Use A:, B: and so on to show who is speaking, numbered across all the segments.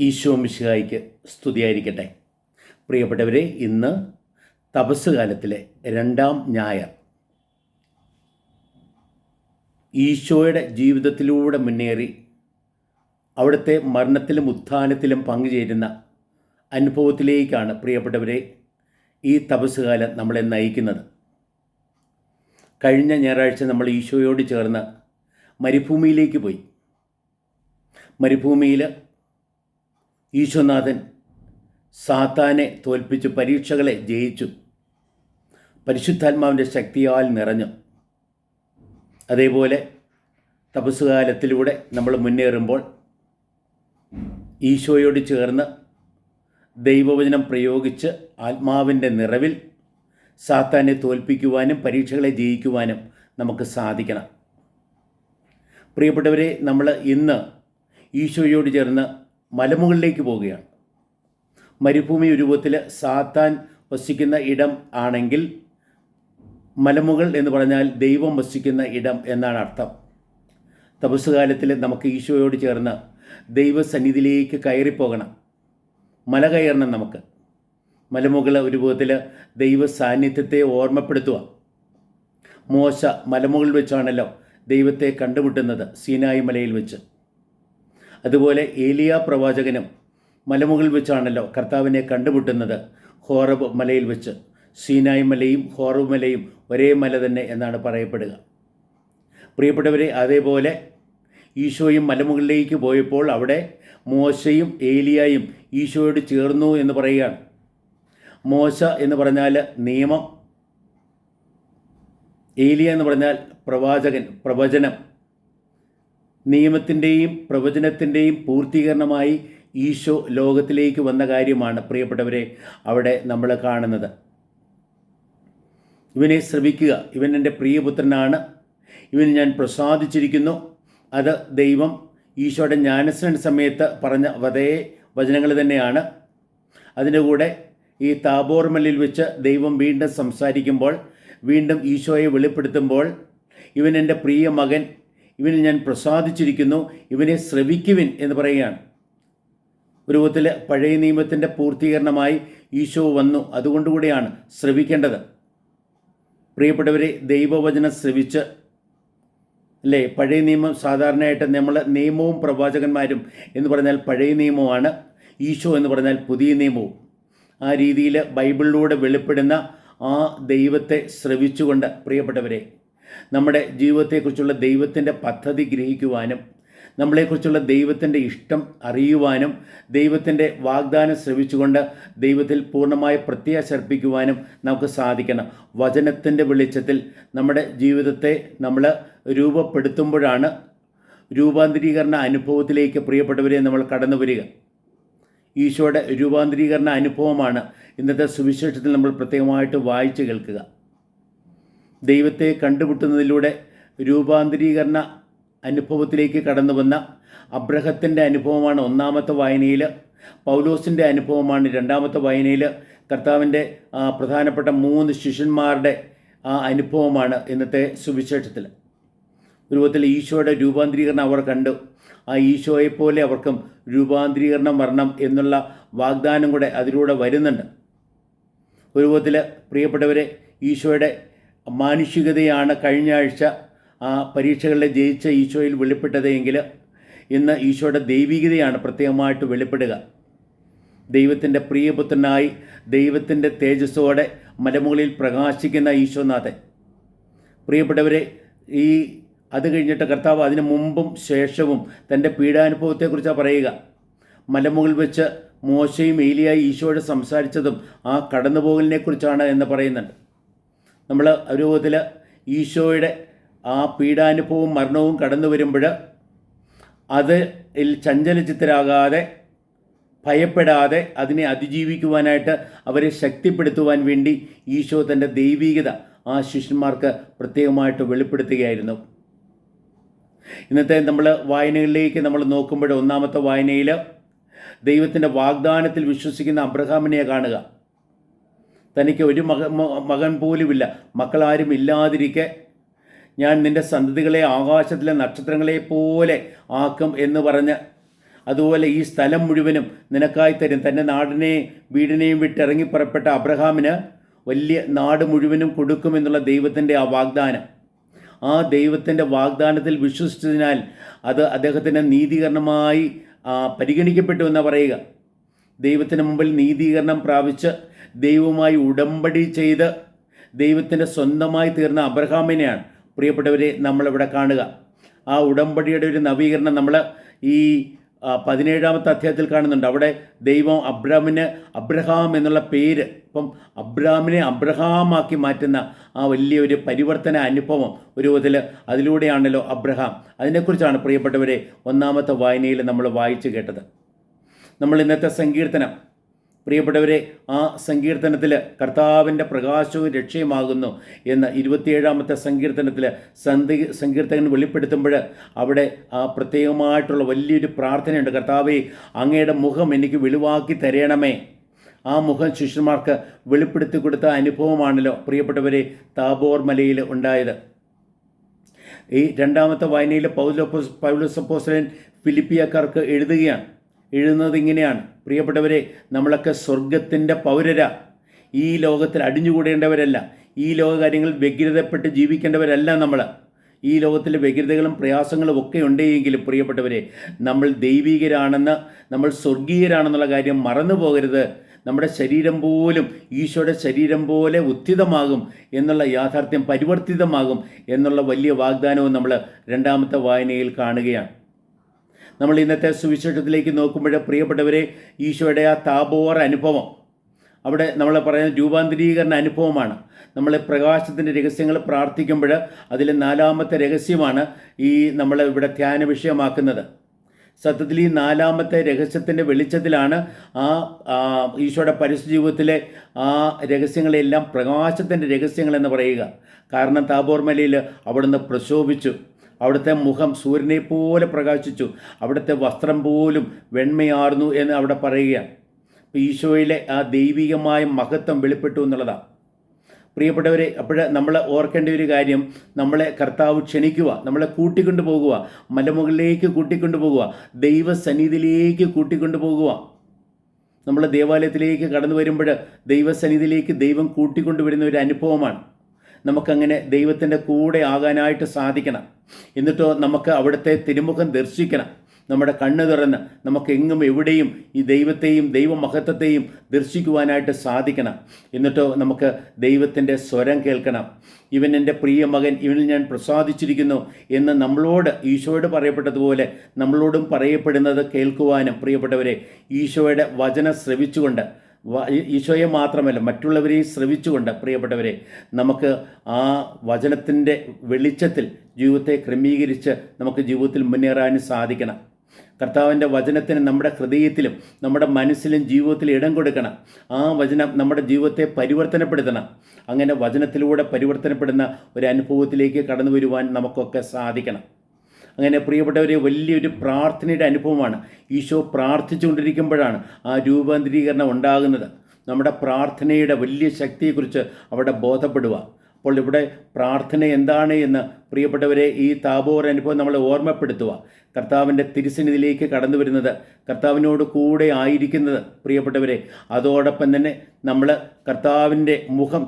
A: ഈശോ മിശിഹായ്ക്ക് സ്തുതിയായിരിക്കട്ടെ. പ്രിയപ്പെട്ടവരെ, ഇന്ന് തപസ് കാലത്തിലെ 2-ാം ഞായർ. ഈശോയുടെ ജീവിതത്തിലൂടെ മുന്നേറി അവിടുത്തെ മരണത്തിലും ഉത്ഥാനത്തിലും പങ്കുചേരുന്ന അനുഭവത്തിലേക്കാണ് പ്രിയപ്പെട്ടവരെ ഈ തപസ് കാലം നമ്മളെ നയിക്കുന്നത്. കഴിഞ്ഞ ഞായറാഴ്ച നമ്മൾ ഈശോയോട് ചേർന്ന് മരുഭൂമിയിലേക്ക് പോയി. മരുഭൂമിയിൽ ഈശോനാഥൻ സാത്താനെ തോൽപ്പിച്ചു, പരീക്ഷകളെ ജയിച്ചു, പരിശുദ്ധാത്മാവിൻ്റെ ശക്തിയാൽ നിറഞ്ഞു. അതേപോലെ തപസ്സുകാലത്തിലൂടെ നമ്മൾ മുന്നേറുമ്പോൾ ഈശോയോട് ചേർന്ന് ദൈവവചനം പ്രയോഗിച്ച് ആത്മാവിൻ്റെ നിറവിൽ സാത്താനെ തോൽപ്പിക്കുവാനും പരീക്ഷകളെ ജയിക്കുവാനും നമുക്ക് സാധിക്കണം. പ്രിയപ്പെട്ടവരെ, നമ്മൾ ഇന്ന് ഈശോയോട് ചേർന്ന് മലമുകളിലേക്ക് പോവുകയാണ്. മരുഭൂമി രൂപത്തിൽ സാത്താൻ വസിക്കുന്ന ഇടം ആണെങ്കിൽ മലമുകൾ എന്ന് പറഞ്ഞാൽ ദൈവം വസിക്കുന്ന ഇടം എന്നാണ് അർത്ഥം. തപസ്സുകാലത്തിൽ നമുക്ക് ഈശോയോട് ചേർന്ന് ദൈവസന്നിധിയിലേക്ക് കയറിപ്പോകണം, മല കയറണം. നമുക്ക് മലമുകൾ രൂപത്തിൽ ദൈവ സാന്നിധ്യത്തെ ഓർമ്മപ്പെടുത്തുക. മോശ മലമുകളിൽ വെച്ചാണല്ലോ ദൈവത്തെ കണ്ടുമുട്ടുന്നത്, സീനായി മലയിൽ വെച്ച്. അതുപോലെ ഏലിയ പ്രവാചകനും മലമുകളിൽ വെച്ചാണല്ലോ കർത്താവിനെ കണ്ടുമുട്ടുന്നത്, ഹോറബ് മലയിൽ വെച്ച്. സീനായി മലയും ഹോറബ് മലയും ഒരേ മല തന്നെ എന്നാണ് പറയപ്പെടുക. പ്രിയപ്പെട്ടവരെ, അതേപോലെ ഈശോയും മലമുകളിലേക്ക് പോയപ്പോൾ അവിടെ മോശയും ഏലിയായും ഈശോയോട് ചേർന്നു എന്ന് പറയുകയാണ്. മോശ എന്ന് പറഞ്ഞാൽ നിയമം, ഏലിയ എന്ന് പറഞ്ഞാൽ പ്രവാചകൻ, പ്രവചനം. നിയമത്തിൻ്റെയും പ്രവചനത്തിൻ്റെയും പൂർത്തീകരണമായി ഈശോ ലോകത്തിലേക്ക് വന്ന കാര്യമാണ് പ്രിയപ്പെട്ടവരെ അവിടെ നമ്മൾ കാണുന്നത്. ഇവനെ ശ്രവിക്കുക, ഇവൻ എൻ്റെ പ്രിയപുത്രനാണ്, ഇവൻ ഞാൻ പ്രസാദിച്ചിരിക്കുന്നു. അത് ദൈവം ഈശോയുടെ ജ്ഞാനസ്നാന സമയത്ത് പറഞ്ഞ അതേ വചനങ്ങൾ തന്നെയാണ്. അതിൻ്റെ കൂടെ ഈ താബോർ മലയിൽ വെച്ച് ദൈവം വീണ്ടും സംസാരിക്കുമ്പോൾ, വീണ്ടും ഈശോയെ വെളിപ്പെടുത്തുമ്പോൾ, ഇവൻ എൻ്റെ പ്രിയ മകൻ, ഇവനിൽ ഞാൻ പ്രസാദിച്ചിരിക്കുന്നു, ഇവനെ ശ്രവിക്കുവിൻ എന്ന് പറയുകയാണ്. ഒരു വിധത്തിൽ പഴയ നിയമത്തിൻ്റെ പൂർത്തീകരണമായി ഈശോ വന്നു. അതുകൊണ്ടുകൂടിയാണ് ശ്രവിക്കേണ്ടത്. പ്രിയപ്പെട്ടവരെ, ദൈവവചനം ശ്രവിച്ച് അല്ലേ, പഴയ നിയമം സാധാരണയായിട്ട് നമ്മൾ നിയമവും പ്രവാചകന്മാരും എന്ന് പറഞ്ഞാൽ പഴയ നിയമമാണ്, ഈശോ എന്ന് പറഞ്ഞാൽ പുതിയ നിയമവും. ആ രീതിയിൽ ബൈബിളിലൂടെ വെളിപ്പെടുന്ന ആ ദൈവത്തെ ശ്രവിച്ചുകൊണ്ട് പ്രിയപ്പെട്ടവരെ നമ്മുടെ ജീവിതത്തെക്കുറിച്ചുള്ള ദൈവത്തിൻ്റെ പദ്ധതി ഗ്രഹിക്കുവാനും, നമ്മളെക്കുറിച്ചുള്ള ദൈവത്തിൻ്റെ ഇഷ്ടം അറിയുവാനും, ദൈവത്തിൻ്റെ വാഗ്ദാനം ശ്രവിച്ചുകൊണ്ട് ദൈവത്തിൽ പൂർണ്ണമായ പ്രത്യാശ അർപ്പിക്കുവാനും നമുക്ക് സാധിക്കണം. വചനത്തിൻ്റെ വെളിച്ചത്തിൽ നമ്മുടെ ജീവിതത്തെ നമ്മൾ രൂപപ്പെടുത്തുമ്പോഴാണ് രൂപാന്തരീകരണ അനുഭവത്തിലേക്ക് പ്രിയപ്പെട്ടവരെ നമ്മൾ കടന്നു വരിക. ഈശോയുടെ രൂപാന്തരീകരണ അനുഭവമാണ് ഇന്നത്തെ സുവിശേഷത്തിൽ നമ്മൾ പ്രത്യേകമായിട്ട് വായിച്ച് കേൾക്കുക. ദൈവത്തെ കണ്ടുമുട്ടുന്നതിലൂടെ രൂപാന്തരീകരണ അനുഭവത്തിലേക്ക് കടന്നു വന്ന അബ്രഹത്തിൻ്റെ അനുഭവമാണ് ഒന്നാമത്തെ വായനയിൽ, പൗലോസിൻ്റെ അനുഭവമാണ് രണ്ടാമത്തെ വായനയിൽ, കർത്താവിൻ്റെ പ്രധാനപ്പെട്ട 3 ശിഷ്യന്മാരുടെ അനുഭവമാണ് ഇന്നത്തെ സുവിശേഷത്തിൽ. രൂപത്തിൽ ഈശോയുടെ രൂപാന്തരീകരണം അവർ കണ്ടു. ആ ഈശോയെപ്പോലെ അവർക്കും രൂപാന്തരീകരണം വരണം എന്നുള്ള വാഗ്ദാനം കൂടെ അതിലൂടെ വരുന്നുണ്ട്. ഒരു വിധത്തിൽ പ്രിയപ്പെട്ടവരെ, ഈശോയുടെ മാനുഷികതയാണ് കഴിഞ്ഞ ആഴ്ച പരീക്ഷകളിൽ ജയിച്ച ഈശോയിൽ വെളിപ്പെട്ടത് എങ്കിൽ ഇന്ന് ഈശോയുടെ ദൈവികതയാണ് പ്രത്യേകമായിട്ട് വെളിപ്പെടുക. ദൈവത്തിൻ്റെ പ്രിയപുത്രനായി ദൈവത്തിൻ്റെ തേജസ്സോടെ മലമുകളിൽ പ്രകാശിക്കുന്ന ഈശോനാഥൻ. പ്രിയപ്പെട്ടവരെ, അത് കഴിഞ്ഞിട്ട് കർത്താവ് അതിന് മുമ്പും ശേഷവും തൻ്റെ പീഡാനുഭവത്തെക്കുറിച്ചാണ് പറയുക. മലമുകളിൽ വെച്ച് മോശയും ഏലിയായി ഈശോയോട് സംസാരിച്ചതും ആ കടന്നുപോകലിനെക്കുറിച്ചാണ് എന്ന് പറയുന്നുണ്ട്. നമ്മൾ ഒരു വിധത്തിൽ ഈശോയുടെ ആ പീഡാനുഭവവും മരണവും കടന്നു വരുമ്പോൾ അതിൽ ചഞ്ചലചിത്തരാകാതെ, ഭയപ്പെടാതെ അതിനെ അതിജീവിക്കുവാനായിട്ട് അവരെ ശക്തിപ്പെടുത്തുവാൻ വേണ്ടി ഈശോ തൻ്റെ ദൈവികത ആ ശിഷ്യന്മാർക്ക് പ്രത്യേകമായിട്ട് വെളിപ്പെടുത്തുകയായിരുന്നു. ഇന്നത്തെ നമ്മൾ വായനകളിലേക്ക് നമ്മൾ നോക്കുമ്പോൾ ഒന്നാമത്തെ വായനയിൽ ദൈവത്തിൻ്റെ വാഗ്ദാനത്തിൽ വിശ്വസിക്കുന്ന അബ്രഹാമിനെ കാണുക. തനിക്ക് ഒരു മകൻ പോലുമില്ല, മക്കളാരും ഇല്ലാതിരിക്കെ ഞാൻ നിൻ്റെ സന്തതികളെ ആകാശത്തിലെ നക്ഷത്രങ്ങളെ പോലെ ആക്കും എന്ന് പറഞ്ഞ് അതുപോലെ ഈ സ്ഥലം മുഴുവനും നിനക്കായി തരും. തൻ്റെ നാടിനെയും വീടിനെയും വിട്ടിറങ്ങി പുറപ്പെട്ട അബ്രഹാമിന് വലിയ നാട് മുഴുവനും കൊടുക്കുമെന്നുള്ള ദൈവത്തിൻ്റെ ആ വാഗ്ദാനം, ആ ദൈവത്തിൻ്റെ വാഗ്ദാനത്തിൽ വിശ്വസിച്ചതിനാൽ അത് അദ്ദേഹത്തിൻ്റെ നീതീകരണമായി പരിഗണിക്കപ്പെട്ടു എന്ന് പറയുക. ദൈവത്തിന് മുമ്പിൽ നീതീകരണം പ്രാപിച്ച് ദൈവവുമായി ഉടമ്പടി ചെയ്ത് ദൈവത്തിൻ്റെ സ്വന്തമായി തീർന്ന അബ്രഹാമിനെയാണ് പ്രിയപ്പെട്ടവരെ നമ്മളിവിടെ കാണുക. ആ ഉടമ്പടിയുടെ ഒരു നവീകരണം നമ്മൾ ഈ 17-ാമത്തെ അധ്യായത്തിൽ കാണുന്നുണ്ട്. അവിടെ ദൈവം അബ്രാമിന് അബ്രഹാം എന്നുള്ള പേര്, ഇപ്പം അബ്രാമിനെ അബ്രഹാമാക്കി മാറ്റുന്ന ആ വലിയൊരു പരിവർത്തന അനുഭവം ഒരു വിധത്തിൽ അതിലൂടെയാണല്ലോ അബ്രഹാം. അതിനെക്കുറിച്ചാണ് പ്രിയപ്പെട്ടവരെ 1-ാമത്തെ വായനയിൽ നമ്മൾ വായിച്ചു കേട്ടത്. നമ്മൾ ഇന്നത്തെ സങ്കീർത്തനം, പ്രിയപ്പെട്ടവരെ, ആ സങ്കീർത്തനത്തിൽ കർത്താവിൻ്റെ പ്രകാശവും രക്ഷയുമാകുന്നു എന്ന് 27-ാമത്തെ സങ്കീർത്തനത്തിൽ സങ്കീർത്തകൻ വെളിപ്പെടുത്തുമ്പോൾ അവിടെ ആ പ്രത്യേകമായിട്ടുള്ള വലിയൊരു പ്രാർത്ഥനയുണ്ട്. കർത്താവേ, അങ്ങയുടെ മുഖം എനിക്ക് വെളിവാക്കി തരണമേ. ആ മുഖം ശിഷ്യന്മാർക്ക് വെളിപ്പെടുത്തി കൊടുത്ത അനുഭവമാണല്ലോ പ്രിയപ്പെട്ടവരെ താബോർ മലയിൽ ഉണ്ടായത്. ഈ 2-ാമത്തെ വായനയിൽ പൗലോസ് അപ്പോസ്തലൻ ഫിലിപ്പിയക്കാർക്ക് എഴുതുന്നത് ഇങ്ങനെയാണ്: പ്രിയപ്പെട്ടവരെ, നമ്മളൊക്കെ സ്വർഗത്തിൻ്റെ പൗരരാ. ഈ ലോകത്തിൽ അടിഞ്ഞുകൂടേണ്ടവരല്ല. ഈ ലോക കാര്യങ്ങളിൽ വ്യഗ്രതപ്പെട്ട് ജീവിക്കേണ്ടവരല്ല നമ്മൾ. ഈ ലോകത്തിലെ വ്യഗ്രതകളും പ്രയാസങ്ങളും ഒക്കെ ഉണ്ടെങ്കിലും പ്രിയപ്പെട്ടവരെ, നമ്മൾ ദൈവികരാണെന്ന്, നമ്മൾ സ്വർഗീയരാണെന്നുള്ള കാര്യം മറന്നു പോകരുത്. നമ്മുടെ ശരീരം പോലും ഈശോയുടെ ശരീരം പോലെ ഉത്ഥിതമാകും എന്നുള്ള യാഥാർത്ഥ്യം, പരിവർത്തിതമാകും എന്നുള്ള വലിയ വാഗ്ദാനവും നമ്മൾ 2-ാമത്തെ വായനയിൽ കാണുകയാണ്. നമ്മൾ ഇന്നത്തെ സുവിശേഷത്തിലേക്ക് നോക്കുമ്പോൾ പ്രിയപ്പെട്ടവരെ, ഈശോയുടെ ആ താബോർ അനുഭവം, അവിടെ നമ്മൾ പറയുന്ന രൂപാന്തരീകരണ അനുഭവമാണ്. നമ്മൾ പ്രകാശത്തിൻ്റെ രഹസ്യങ്ങൾ പ്രാർത്ഥിക്കുമ്പോൾ അതിൽ 4-ാമത്തെ രഹസ്യമാണ് ഈ നമ്മൾ ഇവിടെ ധ്യാന വിഷയമാക്കുന്നത്. സത്യത്തിൽ ഈ 4-ാമത്തെ രഹസ്യത്തിൻ്റെ വെളിച്ചത്തിലാണ് ആ ഈശോയുടെ പരിശുദ്ധ ജീവിതത്തിലെ ആ രഹസ്യങ്ങളെല്ലാം പ്രകാശത്തിൻ്റെ രഹസ്യങ്ങളെന്ന് പറയുക. കാരണം താബോർ മലയിൽ അവിടുന്ന് പ്രശോഭിച്ചു. അവിടുത്തെ മുഖം സൂര്യനെ പോലെ പ്രകാശിച്ചു. അവിടുത്തെ വസ്ത്രം പോലും വെണ്മയാർന്നു എന്ന് അവിടെ പറയുകയാണ്. ഈശോയിലെ ആ ദൈവികമായ മഹത്വം വെളിപ്പെട്ടു എന്നുള്ളതാണ് പ്രിയപ്പെട്ടവരെ. അപ്പോൾ നമ്മൾ ഓർക്കേണ്ട ഒരു കാര്യം, നമ്മളെ കർത്താവ് ക്ഷണിക്കുക, നമ്മളെ കൂട്ടിക്കൊണ്ടു പോകുക, മലമുകളിലേക്ക് കൂട്ടിക്കൊണ്ടു പോകുക, ദൈവസന്നിധിയിലേക്ക് കൂട്ടിക്കൊണ്ടു പോകുക. നമ്മൾ ദേവാലയത്തിലേക്ക് കടന്നു വരുമ്പോൾ ദൈവസന്നിധിയിലേക്ക് ദൈവം കൂട്ടിക്കൊണ്ടുവരുന്ന ഒരു അനുഭവമാണ്. നമുക്കങ്ങനെ ദൈവത്തിൻ്റെ കൂടെ ആകാനായിട്ട് സാധിക്കണം. എന്നിട്ടോ നമുക്ക് അവിടുത്തെ തിരുമുഖം ദർശിക്കണം. നമ്മുടെ കണ്ണ് തുറന്ന് നമുക്ക് എങ്ങും എവിടെയും ഈ ദൈവത്തെയും ദൈവമഹത്വത്തെയും ദർശിക്കുവാനായിട്ട് സാധിക്കണം. എന്നിട്ടോ നമുക്ക് ദൈവത്തിൻ്റെ സ്വരം കേൾക്കണം. ഇവൻ എൻ്റെ പ്രിയ മകൻ, ഇവനിൽ ഞാൻ പ്രസാദിച്ചിരിക്കുന്നു എന്ന് നമ്മളോട് ഈശോയോട് പറയപ്പെട്ടതുപോലെ നമ്മളോടും പറയപ്പെടുന്നത് കേൾക്കുവാനും പ്രിയപ്പെട്ടവരെ, ഈശോയുടെ വചനം ശ്രവിച്ചുകൊണ്ട്, ഈശോയെ മാത്രമല്ല മറ്റുള്ളവരെയും ശ്രവിച്ചുകൊണ്ട് പ്രിയപ്പെട്ടവരെ, നമുക്ക് ആ വചനത്തിൻ്റെ വെളിച്ചത്തിൽ ജീവിതത്തെ ക്രമീകരിച്ച് നമുക്ക് ജീവിതത്തിൽ മുന്നേറാനും സാധിക്കണം. കർത്താവിൻ്റെ വചനത്തിന് നമ്മുടെ ഹൃദയത്തിലും നമ്മുടെ മനസ്സിലും ജീവിതത്തിൽ ഇടം കൊടുക്കണം. ആ വചനം നമ്മുടെ ജീവിതത്തെ പരിവർത്തനപ്പെടുത്തണം. അങ്ങനെ വചനത്തിലൂടെ പരിവർത്തനപ്പെടുന്ന ഒരു അനുഭവത്തിലേക്ക് കടന്നു വരുവാൻ നമുക്കൊക്കെ സാധിക്കണം. അങ്ങനെ പ്രിയപ്പെട്ടവരെ, വലിയൊരു പ്രാർത്ഥനയുടെ അനുഭവമാണ്. ഈശോ പ്രാർത്ഥിച്ചുകൊണ്ടിരിക്കുമ്പോഴാണ് ആ രൂപാന്തരീകരണം ഉണ്ടാകുന്നത്. നമ്മുടെ പ്രാർത്ഥനയുടെ വലിയ ശക്തിയെക്കുറിച്ച് അവിടെ ബോധപ്പെടുക. അപ്പോൾ ഇവിടെ പ്രാർത്ഥന എന്താണ് എന്ന് പ്രിയപ്പെട്ടവരെ ഈ താബോർ അനുഭവം നമ്മളെ ഓർമ്മപ്പെടുത്തുക. കർത്താവിൻ്റെ തിരുസന്നിധിയിലേക്ക് കടന്നു വരുന്നത്, കർത്താവിനോട് കൂടെ ആയിരിക്കുന്നത് പ്രിയപ്പെട്ടവരെ, അതോടൊപ്പം തന്നെ നമ്മൾ കർത്താവിൻ്റെ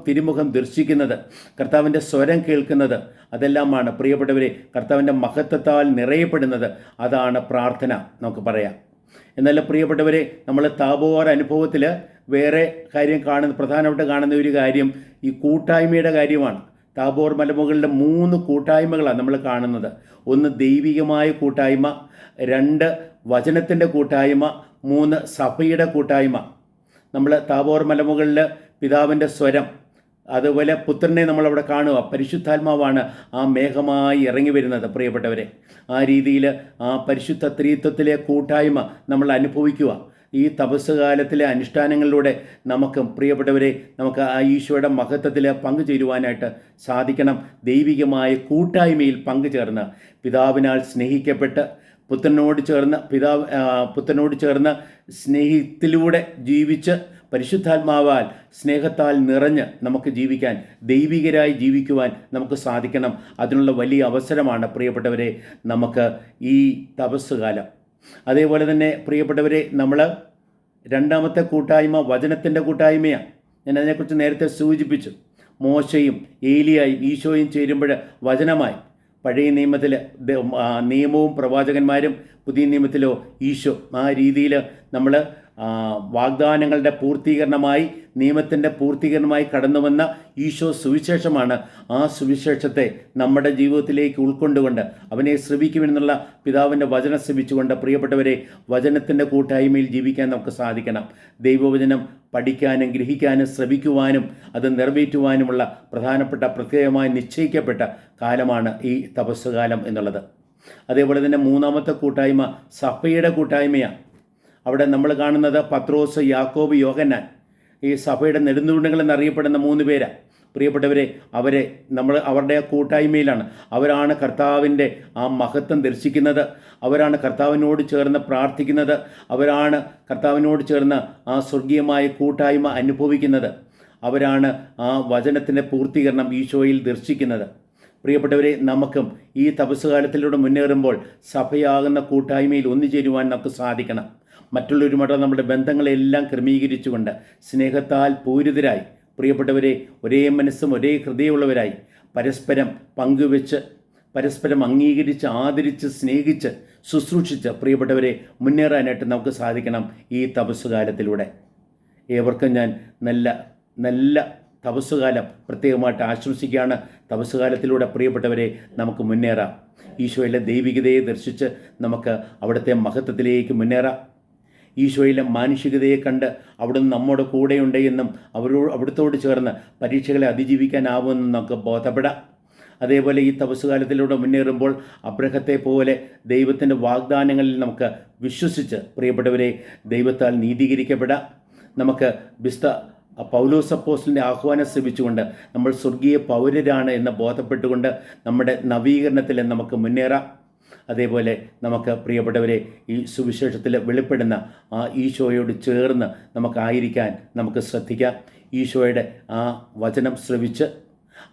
A: തിരുമുഖം ദർശിക്കുന്നത്, കർത്താവിൻ്റെ സ്വരം കേൾക്കുന്നത്, അതെല്ലാമാണ് പ്രിയപ്പെട്ടവരെ കർത്താവിൻ്റെ മഹത്വത്താൽ നിറയപ്പെടുന്നത്. അതാണ് പ്രാർത്ഥന നമുക്ക് പറയാം. എന്നാൽ പ്രിയപ്പെട്ടവരെ, നമ്മൾ താബോർ അനുഭവത്തിൽ വേറെ കാര്യം പ്രധാനമായിട്ട് കാണുന്ന ഒരു കാര്യം ഈ കൂട്ടായ്മയുടെ കാര്യമാണ്. താബോർ മലമുകളിലെ 3 കൂട്ടായ്മകളാണ് നമ്മൾ കാണുന്നത്. 1 ദൈവികമായ കൂട്ടായ്മ, 2 വചനത്തിൻ്റെ കൂട്ടായ്മ, 3 സഭയുടെ കൂട്ടായ്മ. നമ്മൾ താബോർ മലമുകളിൽ പിതാവിൻ്റെ സ്വരം, അതുപോലെ പുത്രനെ നമ്മളവിടെ കാണുക, പരിശുദ്ധാത്മാവാണ് ആ മേഘമായി ഇറങ്ങി വരുന്നത് പ്രിയപ്പെട്ടവരെ. ആ രീതിയിൽ ആ പരിശുദ്ധ ത്രിത്വത്തിലെ കൂട്ടായ്മ നമ്മൾ അനുഭവിക്കുക. ഈ തപസ് കാലത്തിലെ അനുഷ്ഠാനങ്ങളിലൂടെ നമുക്ക് പ്രിയപ്പെട്ടവരെ നമുക്ക് ആ ഈശോയുടെ മഹത്വത്തിൽ പങ്കുചേരുവാനായിട്ട് സാധിക്കണം. ദൈവികമായ കൂട്ടായ്മയിൽ പങ്കുചേർന്ന് പിതാവിനാൽ സ്നേഹിക്കപ്പെട്ട് പുത്രനോട് ചേർന്ന് സ്നേഹത്തിലൂടെ ജീവിച്ച് പരിശുദ്ധാത്മാവാൽ സ്നേഹത്താൽ നിറഞ്ഞ് നമുക്ക് ജീവിക്കാൻ, ദൈവികരായി ജീവിക്കുവാൻ നമുക്ക് സാധിക്കണം. അതിനുള്ള വലിയ അവസരമാണ് പ്രിയപ്പെട്ടവരെ നമുക്ക് ഈ തപസ് കാലം. അതേപോലെ തന്നെ പ്രിയപ്പെട്ടവരെ, നമ്മൾ രണ്ടാമത്തെ കൂട്ടായ്മ വചനത്തിൻ്റെ കൂട്ടായ്മയാണ്. ഞാൻ അതിനെക്കുറിച്ച് നേരത്തെ സൂചിപ്പിച്ചു. മോശയും ഏലിയായും ഈശോയും ചേരുമ്പോൾ വചനമായി. പഴയ നിയമത്തിൽ നിയമവും പ്രവാചകന്മാരും, പുതിയ നിയമത്തിലോ ഈശോ. ആ രീതിയിൽ നമ്മൾ വാഗ്ദാനങ്ങളുടെ പൂർത്തീകരണമായി, നിയമത്തിൻ്റെ പൂർത്തീകരണമായി കടന്നു വന്ന ഈശോ സുവിശേഷമാണ്. ആ സുവിശേഷത്തെ നമ്മുടെ ജീവിതത്തിലേക്ക് ഉൾക്കൊണ്ടുകൊണ്ട് അവനെ ശ്രവിക്കുമെന്നുള്ള പിതാവിൻ്റെ വചനം ശ്രവിച്ചുകൊണ്ട് പ്രിയപ്പെട്ടവരെ, വചനത്തിൻ്റെ കൂട്ടായ്മയിൽ ജീവിക്കാൻ നമുക്ക് സാധിക്കണം. ദൈവവചനം പഠിക്കാനും ഗ്രഹിക്കാനും ശ്രവിക്കുവാനും അത് നിറവേറ്റുവാനുമുള്ള പ്രധാനപ്പെട്ട പ്രത്യേകമായി നിശ്ചയിക്കപ്പെട്ട കാലമാണ് ഈ തപസ്സുകാലം എന്നുള്ളത്. അതേപോലെ തന്നെ മൂന്നാമത്തെ കൂട്ടായ്മ സഭയുടെ കൂട്ടായ്മയാണ്. അവിടെ നമ്മൾ കാണുന്നത് പത്രോസ്, യാക്കോബ്, യോഹന്നാൻ, ഈ സഭയുടെ നെടുന്തൂണുകൾ എന്നറിയപ്പെടുന്ന 3 പേരാണ്. പ്രിയപ്പെട്ടവരെ, അവരുടെ കൂട്ടായ്മയിലാണ്. അവരാണ് കർത്താവിൻ്റെ ആ മഹത്വം ദർശിക്കുന്നത്. അവരാണ് കർത്താവിനോട് ചേർന്ന് പ്രാർത്ഥിക്കുന്നത്. അവരാണ് കർത്താവിനോട് ചേർന്ന് ആ സ്വർഗീയമായ കൂട്ടായ്മ അനുഭവിക്കുന്നത്. അവരാണ് ആ വചനത്തിൻ്റെ പൂർത്തീകരണം ഈശോയിൽ ദർശിക്കുന്നത്. പ്രിയപ്പെട്ടവരെ, നമുക്കും ഈ തപസ്സുകാലത്തിലൂടെ മുന്നേറുമ്പോൾ സഭയാകുന്ന കൂട്ടായ്മയിൽ ഒന്നുചേരുവാൻ നമുക്ക് സാധിക്കണം. മറ്റുള്ളവരുമായിട്ട് നമ്മുടെ ബന്ധങ്ങളെല്ലാം ക്രമീകരിച്ചുകൊണ്ട് സ്നേഹത്താൽ പൂരിതരായി, പ്രിയപ്പെട്ടവരെ, ഒരേ മനസ്സും ഒരേ ഹൃദയമുള്ളവരായി പരസ്പരം പങ്കുവെച്ച്, പരസ്പരം അംഗീകരിച്ച്, ആദരിച്ച്, സ്നേഹിച്ച്, ശുശ്രൂഷിച്ച് പ്രിയപ്പെട്ടവരെ മുന്നേറാനായിട്ട് നമുക്ക് സാധിക്കണം ഈ തപസ്സുകാലത്തിലൂടെ. ഏവർക്കും ഞാൻ നല്ല തപസ്സുകാലം പ്രത്യേകമായിട്ട് ആശംസിക്കുകയാണ്. തപസ്സുകാലത്തിലൂടെ പ്രിയപ്പെട്ടവരെ നമുക്ക് മുന്നേറാം. ഈശോയിലെ ദൈവികതയെ ദർശിച്ച് നമുക്ക് അവിടുത്തെ മഹത്വത്തിലേക്ക് മുന്നേറാം. ഈശോയിലെ മാനുഷികതയെ കണ്ട് അവിടുന്ന് നമ്മുടെ കൂടെയുണ്ട് എന്നും അവിടുത്തോട് ചേർന്ന് പരീക്ഷകളെ അതിജീവിക്കാനാവുമെന്നും നമുക്ക് ബോധപ്പെടാം. അതേപോലെ ഈ തപസ്സുകാലത്തിലൂടെ മുന്നേറുമ്പോൾ അബ്രഹത്തെ പോലെ ദൈവത്തിൻ്റെ വാഗ്ദാനങ്ങളിൽ നമുക്ക് വിശ്വസിച്ച് പ്രിയപ്പെട്ടവരെ ദൈവത്താൽ നീതീകരിക്കപ്പെടാം. നമുക്ക് പൗലോസ് അപ്പോസ്തലൻ്റെ ആഹ്വാനം ശ്രമിച്ചുകൊണ്ട് നമ്മൾ സ്വർഗീയ പൗരരാണ് എന്ന് ബോധപ്പെട്ടുകൊണ്ട് നമ്മുടെ നവീകരണത്തിൽ നമുക്ക് മുന്നേറാം. അതേപോലെ നമുക്ക് പ്രിയപ്പെട്ടവരെ ഈ സുവിശേഷത്തിൽ വെളിപ്പെടുന്ന ആ ഈശോയോട് ചേർന്ന് നമുക്കായിരിക്കാൻ നമുക്ക് ശ്രദ്ധിക്കാം. ഈശോയുടെ ആ വചനം ശ്രവിച്ച്,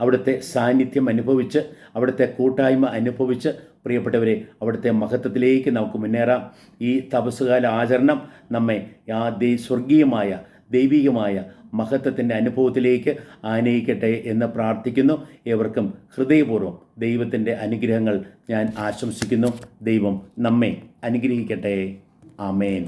A: അവിടുത്തെ സാന്നിധ്യം അനുഭവിച്ച്, അവിടുത്തെ കൂട്ടായ്മ അനുഭവിച്ച് പ്രിയപ്പെട്ടവരെ അവിടുത്തെ മഹത്വത്തിലേക്ക് നമുക്ക് മുന്നേറാം. ഈ തപസ്സുകാല ആചരണം നമ്മെ ആ സ്വർഗീയമായ ദൈവികമായ മഹത്വത്തിൻ്റെ അനുഭവത്തിലേക്ക് ആനയിക്കട്ടെ എന്ന് പ്രാർത്ഥിക്കുന്നു. ഏവർക്കും ഹൃദയപൂർവ്വം ദൈവത്തിൻ്റെ അനുഗ്രഹങ്ങൾ ഞാൻ ആശംസിക്കുന്നു. ദൈവം നമ്മെ അനുഗ്രഹിക്കട്ടെ. ആമേൻ.